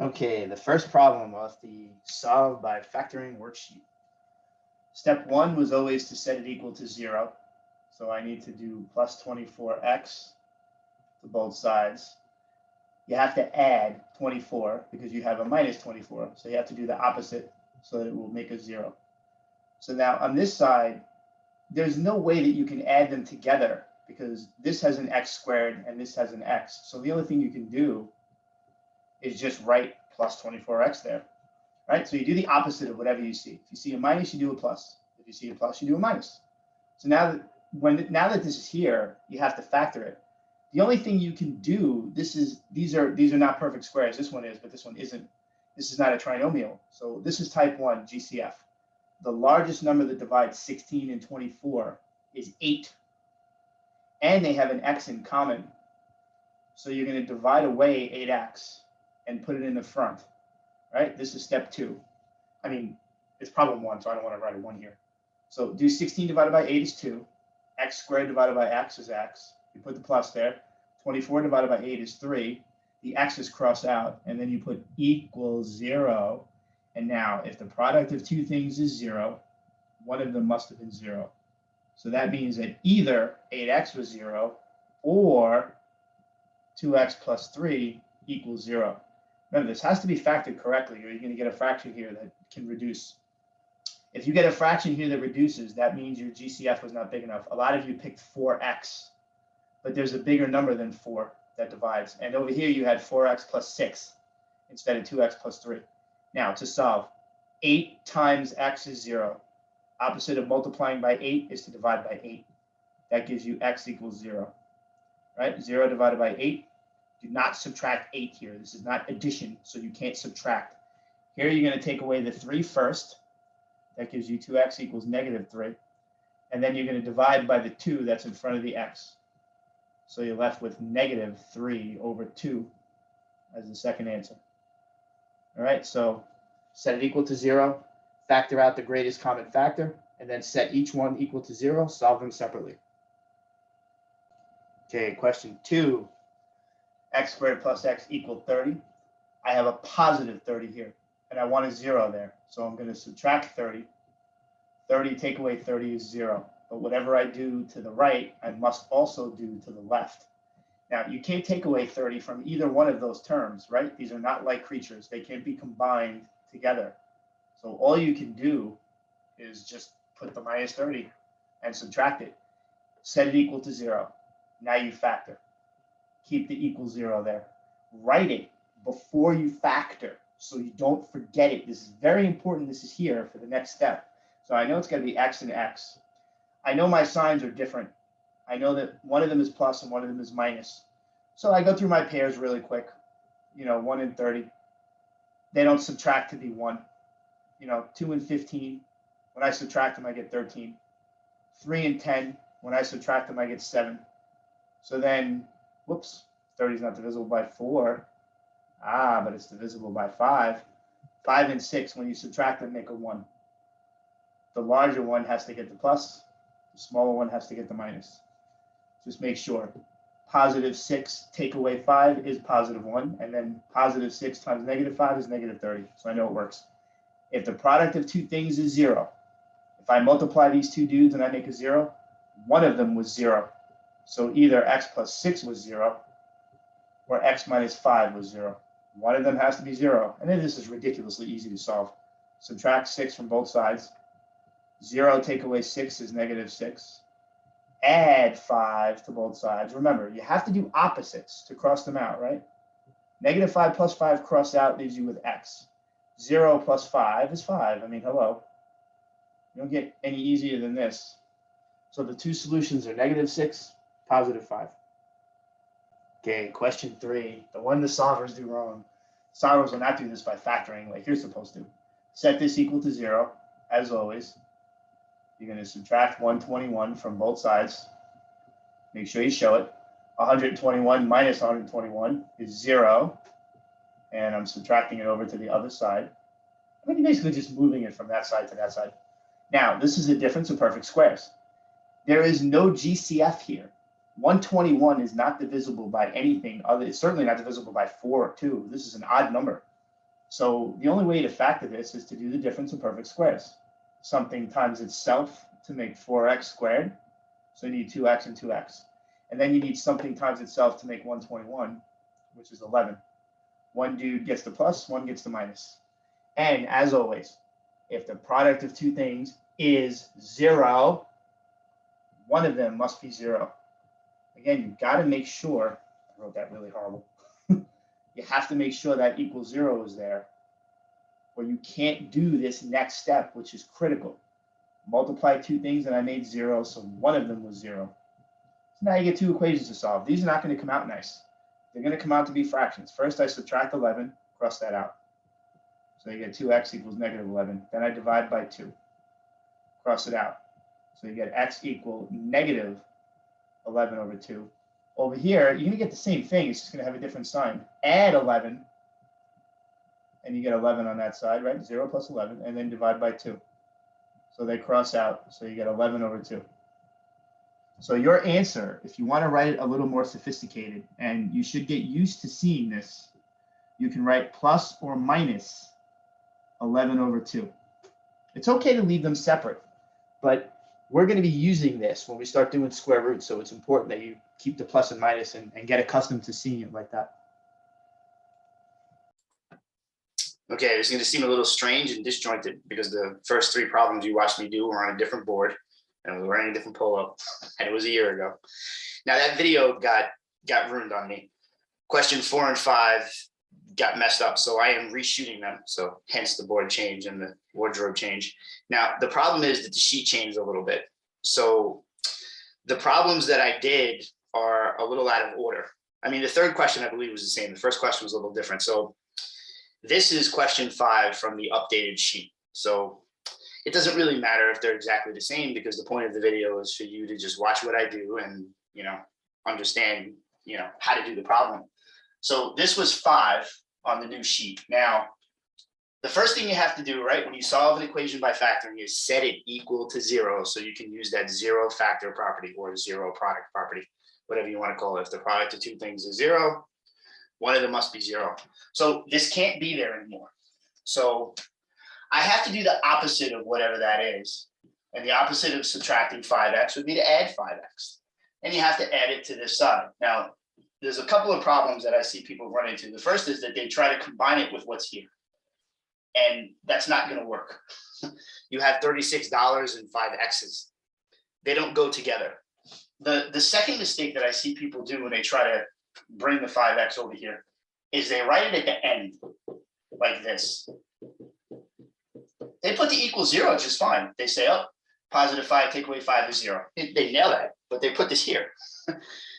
Okay, the first problem of the solve by factoring worksheet. Step one was always to set it equal to 0. So I need to do plus 24x to both sides. You have to add 24 because you have a minus 24. So you have to do the opposite so that it will make a 0. So now on this side, there's no way that you can add them together because this has an x squared and this has an x. So the only thing you can do is just write plus 24x there, right? So you do the opposite of whatever you see. If you see a minus, you do a plus. If you see a plus, you do a minus. So now that this is here, you have to factor it. The only thing you can do, these are not perfect squares. This one is, but this one isn't. This is not a trinomial. So this is type 1 GCF. The largest number that divides 16 and 24 is 8. And they have an x in common. So you're going to divide away 8x and put it in the front, right? This is step 2. I mean, it's problem 1, so I don't want to write a 1 here. So do 16 divided by 8 is 2. X squared divided by x is x. You put the plus there. 24 divided by 8 is 3. The x's cross out, and then you put equals 0. And now, if the product of two things is 0, one of them must have been 0. So that means that either 8x was 0 or 2x plus 3 equals 0. Remember, this has to be factored correctly, or you're going to get a fraction here that can reduce. If you get a fraction here that reduces, that means your GCF was not big enough. A lot of you picked 4x, but there's a bigger number than 4 that divides. And over here, you had 4x plus 6 instead of 2x plus 3. Now, to solve, 8 times x is 0. Opposite of multiplying by 8 is to divide by 8. That gives you x equals 0, right? 0 divided by 8. Do not subtract 8 here. This is not addition, so you can't subtract. Here, you're going to take away the 3 first. That gives you 2x equals negative 3. And then you're going to divide by the 2 that's in front of the x. So you're left with negative 3 over 2 as the second answer. All right, so set it equal to 0, factor out the greatest common factor, and then set each one equal to 0, solve them separately. Okay, question 2, x squared plus x equal 30. I have a positive 30 here, and I want a 0 there. So I'm going to subtract 30. 30 take away 30 is 0. But whatever I do to the right, I must also do to the left. Now, you can't take away 30 from either one of those terms, right? These are not like creatures. They can't be combined together. So all you can do is just put the minus 30 and subtract it. Set it equal to 0. Now you factor. Keep the equal 0 there. Write it before you factor so you don't forget it. This is very important. This is here for the next step. So I know it's going to be x and x. I know my signs are different. I know that one of them is plus and one of them is minus. So I go through my pairs really quick. 1 and 30. They don't subtract to be 1. 2 and 15. When I subtract them, I get 13. 3 and 10. When I subtract them, I get 7. So then, whoops, 30 is not divisible by 4. But it's divisible by 5. 5 and 6, when you subtract them, make a 1. The larger one has to get the plus. The smaller one has to get the minus. Just make sure. Positive 6 take away 5 is positive 1. And then positive 6 times negative 5 is negative 30. So I know it works. If the product of two things is 0, if I multiply these two dudes and I make a 0, one of them was 0. So either x plus 6 was 0 or x minus 5 was 0. One of them has to be 0. And then this is ridiculously easy to solve. Subtract 6 from both sides. 0 take away 6 is negative 6. Add 5 to both sides. Remember, you have to do opposites to cross them out, right? Negative 5 plus 5 cross out leaves you with x. 0 plus 5 is 5. I mean, hello. You don't get any easier than this. So the two solutions are negative 6, positive 5. Okay, question 3. The one the solvers do wrong. Solvers will not do this by factoring like you're supposed to. Set this equal to 0, as always. You're going to subtract 121 from both sides. Make sure you show it. 121 minus 121 is 0. And I'm subtracting it over to the other side. I'm basically just moving it from that side to that side. Now, this is a difference of perfect squares. There is no GCF here. 121 is not divisible by anything other. It's certainly not divisible by 4 or 2. This is an odd number. So the only way to factor this is to do the difference of perfect squares. Something times itself to make 4x squared. So you need 2x and 2x. And then you need something times itself to make 121, which is 11. One dude gets the plus, one gets the minus. And as always, if the product of two things is 0, one of them must be 0. Again, you've got to make sure, I wrote that really horrible. You have to make sure that equals 0 is there, or you can't do this next step, which is critical. Multiply two things and I made 0, so one of them was 0. So now you get two equations to solve. These are not going to come out nice. They're going to come out to be fractions. First, I subtract 11, cross that out. So you get 2x equals negative 11. Then I divide by 2, cross it out. So you get x equal negative 11 over 2. Over here, you're going to get the same thing. It's just going to have a different sign. Add 11, and you get 11 on that side, right? 0 plus 11, and then divide by 2. So they cross out, so you get 11 over 2. So your answer, if you want to write it a little more sophisticated, and you should get used to seeing this, you can write plus or minus 11 over 2. It's okay to leave them separate, but we're going to be using this when we start doing square roots, so it's important that you keep the plus and minus and get accustomed to seeing it like that. Okay, it's going to seem a little strange and disjointed because the first three problems you watched me do were on a different board and I was wearing a different polo, and it was a year ago. Now that video got ruined on me. Question 4 and 5 got messed up, so I am reshooting them. So hence the board change and the wardrobe change. Now the problem is that the sheet changed a little bit. So the problems that I did are a little out of order. I mean, the third question I believe was the same. The first question was a little different. So this is question 5 from the updated sheet. So it doesn't really matter if they're exactly the same, because the point of the video is for you to just watch what I do and, understand, how to do the problem. So this was 5 on the new sheet. Now, the first thing you have to do, right, when you solve an equation by factoring is set it equal to 0. So you can use that 0 factor property or 0 product property, whatever you want to call it. If the product of two things is 0, one of them must be 0. So this can't be there anymore. So I have to do the opposite of whatever that is. And the opposite of subtracting 5x would be to add 5x. And you have to add it to this side. Now, there's a couple of problems that I see people run into. The first is that they try to combine it with what's here. And that's not going to work. You have $36 and 5 x's. They don't go together. The second mistake that I see people do when they try to bring the 5x over here is they write it at the end like this. They put the equal 0 just fine. They say, oh, positive 5, take away 5 is 0. They nail that, but they put this here.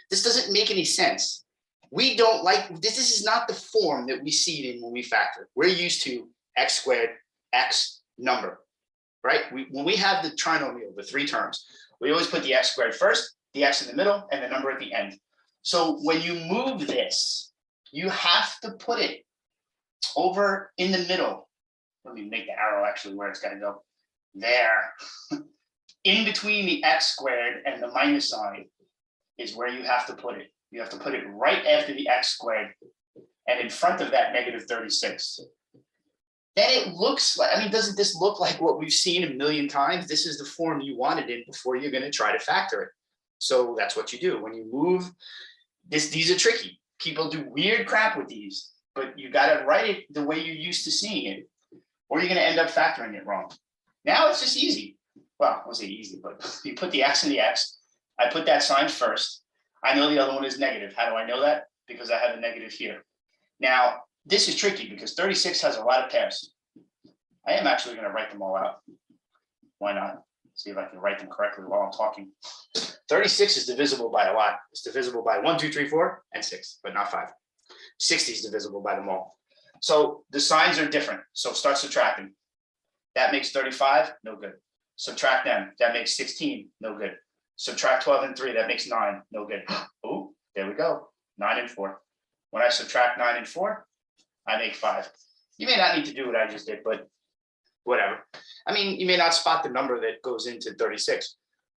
This doesn't make any sense. We don't like, this is not the form that we see it in when we factor. We're used to x squared, x number, right? When we have the trinomial, the 3 terms, we always put the x squared first, the x in the middle, and the number at the end. So when you move this, you have to put it over in the middle. Let me make the arrow actually where it's got to go. There. In between the x squared and the minus sign is where you have to put it. You have to put it right after the x squared and in front of that negative 36. Then it looks like, doesn't this look like what we've seen a million times? This is the form you wanted in before you're going to try to factor it. So that's what you do. When you move this, these are tricky. People do weird crap with these, but you got to write it the way you're used to seeing it, or you're going to end up factoring it wrong. Now it's just easy. Well, I won't say easy, but you put the x in the x. I put that sign first. I know the other one is negative. How do I know that? Because I have a negative here. Now, this is tricky because 36 has a lot of pairs. I am actually going to write them all out. Why not? See if I can write them correctly while I'm talking. 36 is divisible by a lot. It's divisible by 1, 2, 3, 4, and 6, but not 5. 60 is divisible by them all. So the signs are different. So start subtracting. That makes 35, no good. Subtract them, that makes 16, no good. Subtract 12 and 3, that makes 9, no good. Oh, there we go, 9 and 4. When I subtract 9 and 4, I make 5. You may not need to do what I just did, but whatever. You may not spot the number that goes into 36.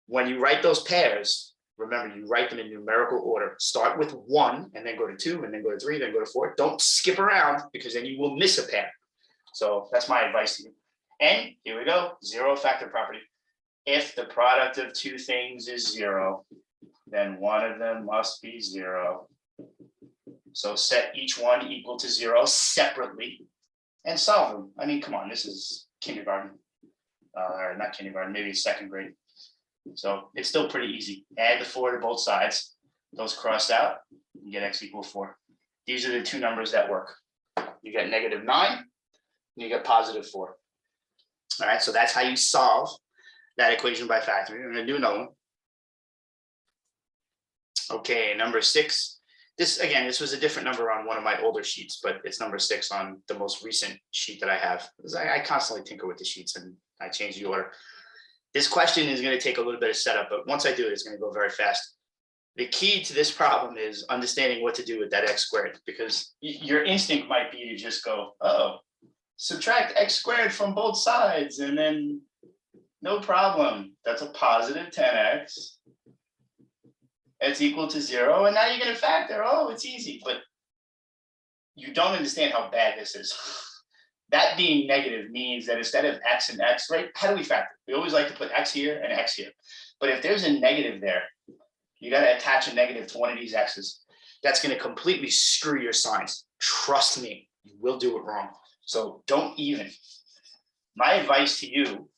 When you write those pairs, remember, you write them in numerical order. Start with 1 and then go to 2 and then go to 3, then go to 4. Don't skip around because then you will miss a pair. So that's my advice to you. And here we go, zero factor property. If the product of two things is zero, then one of them must be zero. So set each one equal to zero separately and solve them. I mean, come on, this is kindergarten. Or not kindergarten, maybe second grade. So it's still pretty easy. Add the 4 to both sides. Those crossed out, you get x equals 4. These are the two numbers that work. You get -9, and you get +4. All right, so that's how you solve that equation by factoring. I'm going to do another one. Okay, number 6. This was a different number on one of my older sheets, but it's number 6 on the most recent sheet that I have. I constantly tinker with the sheets and I change the order. This question is going to take a little bit of setup, but once I do it, it's going to go very fast. The key to this problem is understanding what to do with that x squared, because your instinct might be to just go, oh, subtract x squared from both sides, and then no problem. That's a positive 10x. It's equal to 0, and now you're going to factor. Oh, it's easy, but you don't understand how bad this is. That being negative means that instead of x and x, right? How do we factor? We always like to put x here and x here. But if there's a negative there, you got to attach a negative to one of these x's. That's going to completely screw your signs. Trust me, you will do it wrong. So don't even. My advice to you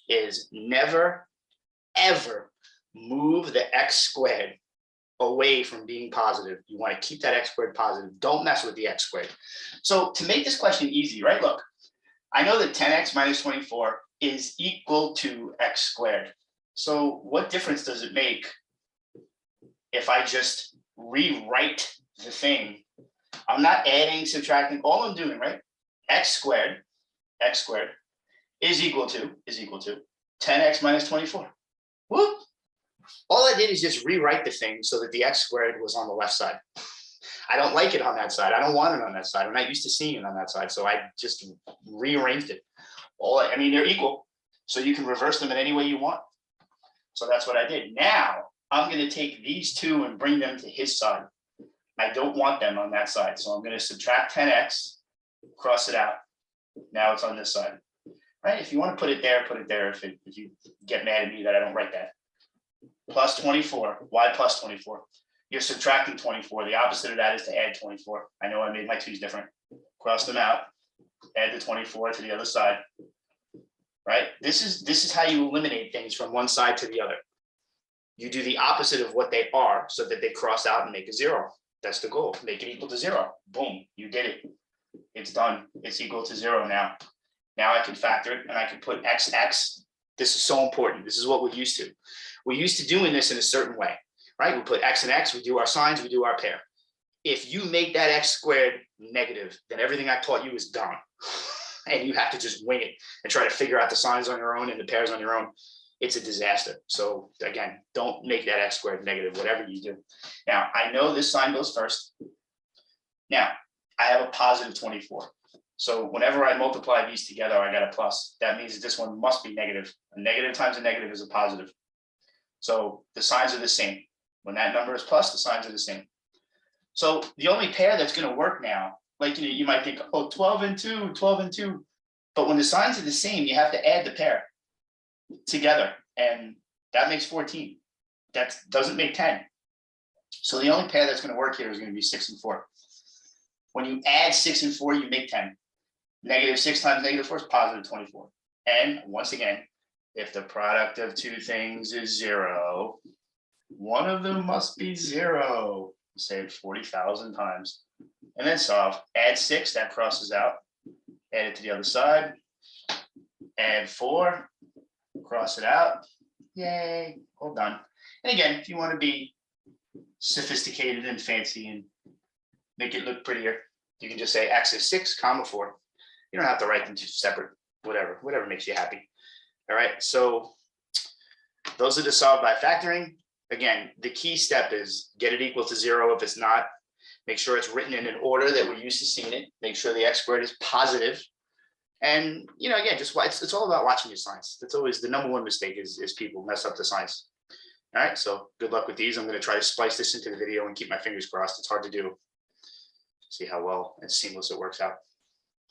is never, ever move the x squared away from being positive. You want to keep that x squared positive. Don't mess with the x squared. So to make this question easy, right? Look, I know that 10x minus 24 is equal to x squared. So what difference does it make if I just rewrite the thing? I'm not adding, subtracting. All I'm doing, right? X squared is equal to 10x minus 24. Whoop. All I did is just rewrite the thing so that the x squared was on the left side. I don't like it on that side. I don't want it on that side. I'm not used to seeing it on that side. So I just rearranged it. I mean, they're equal. So you can reverse them in any way you want. So that's what I did. Now I'm going to take these two and bring them to his side. I don't want them on that side. So I'm going to subtract 10x, cross it out. Now it's on this side. Right? If you want to put it there, put it there. If you get mad at me that I don't write that. Plus 24. Why plus 24? You're subtracting 24. The opposite of that is to add 24. I know I made my 2's different. Cross them out. Add the 24 to the other side. Right? This is how you eliminate things from one side to the other. You do the opposite of what they are so that they cross out and make a 0. That's the goal. Make it equal to 0. Boom. You did it. It's done. It's equal to 0 now. Now I can factor it and I can put x. This is so important. This is what we're used to. We're used to doing this in a certain way, right? We put x and x, we do our signs, we do our pair. If you make that x squared negative, then everything I taught you is gone. And you have to just wing it and try to figure out the signs on your own and the pairs on your own. It's a disaster. So again, don't make that x squared negative, whatever you do. Now, I know this sign goes first. Now, I have a positive 24. So whenever I multiply these together, I got a plus. That means that this one must be negative. A negative times a negative is a positive. So the signs are the same. When that number is plus, the signs are the same. So the only pair that's going to work now, like you might think, oh, 12 and 2, 12 and 2. But when the signs are the same, you have to add the pair together. And that makes 14. That doesn't make 10. So the only pair that's going to work here is going to be 6 and 4. When you add 6 and 4, you make 10. Negative 6 times negative 4 is positive 24. And once again, if the product of two things is 0, one of them must be 0. Say it 40,000 times. And then solve. Add 6, that crosses out. Add it to the other side. Add 4, cross it out. Yay, all done. And again, if you want to be sophisticated and fancy and make it look prettier, you can just say x is 6, comma 4. You don't have to write them two separate, whatever makes you happy. All right, so those are to solve by factoring. Again, the key step is get it equal to 0. If it's not, make sure it's written in an order that we're used to seeing it. Make sure the x squared is positive. And, again, just it's all about watching your signs. That's always the number one mistake is people mess up the signs. All right, so good luck with these. I'm going to try to splice this into the video and keep my fingers crossed. It's hard to do. See how well and seamless it works out.